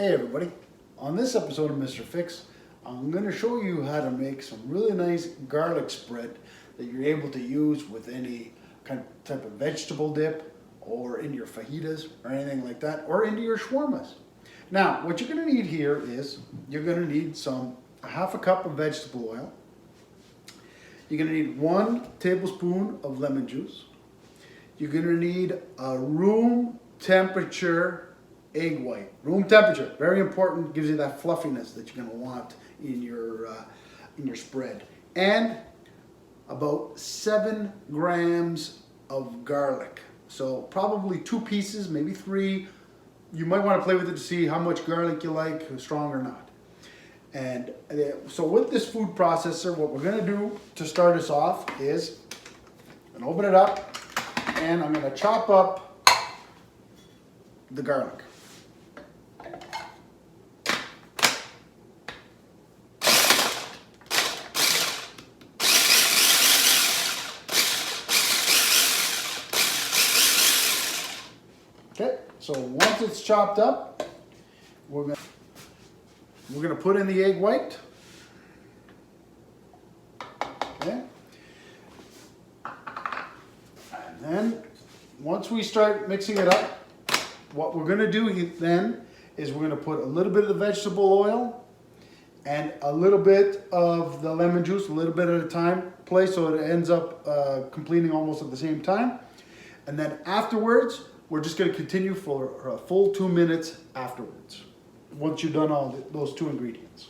Hey everybody, on this episode of Mr. Fix, I'm going to show you how to make some really nice garlic spread that you're able to use with any type of vegetable dip or in your fajitas or anything like that, or into your shawarmas. Now, what you're going to need here is you're going to need half a cup of vegetable oil. You're going to need 1 tablespoon of lemon juice. You're going to need a room temperature egg white. Room temperature, very important, gives you that fluffiness that you're going to want in your spread. And about 7 grams of garlic. So probably 2 pieces, maybe 3. You might want to play with it to see how much garlic you like, strong or not. And so with this food processor, what we're going to do to start us off is I'm going to open it up and I'm going to chop up the garlic. Okay, so once it's chopped up, we're gonna put in the egg white. Okay. And then once we start mixing it up, what we're gonna do then is we're gonna put a little bit of the vegetable oil and a little bit of the lemon juice, a little bit at a time, so it ends up completing almost at the same time. And then afterwards, we're just going to continue for a full 2 minutes afterwards, once you've done all those 2 ingredients.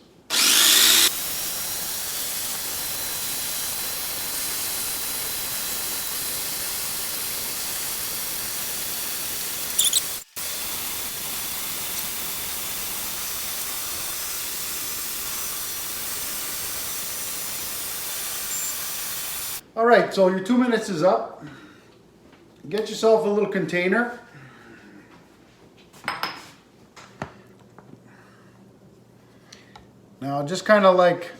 All right, so your 2 minutes is up. Get yourself a little container. Now just kind of like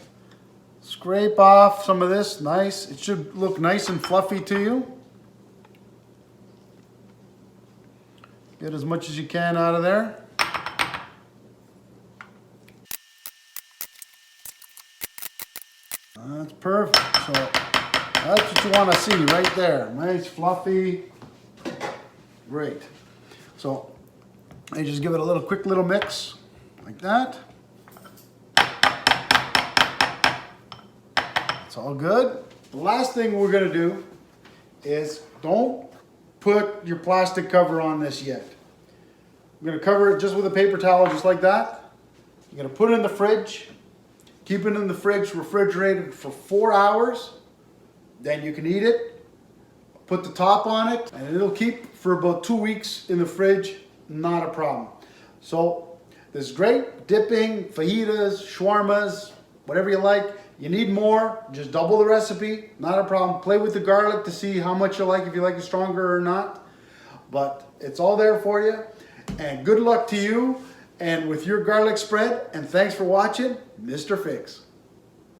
scrape off some of this. Nice. It should look nice and fluffy to you. Get as much as you can out of there. That's perfect. So that's what you want to see right there. Nice, fluffy. Great. So I just give it a quick little mix like that. It's all good. The last thing we're going to do is don't put your plastic cover on this yet. We're going to cover it just with a paper towel, just like that. You're going to put it in the fridge. Keep it in the fridge, refrigerated for 4 hours. Then you can eat it. Put the top on it, and it'll keep for about 2 weeks in the fridge. Not a problem. So this is great. Dipping, fajitas, shawarmas, whatever you like. You need more, just double the recipe. Not a problem. Play with the garlic to see how much you like, if you like it stronger or not. But it's all there for you. And good luck to you and with your garlic spread. And thanks for watching Mr. Fix.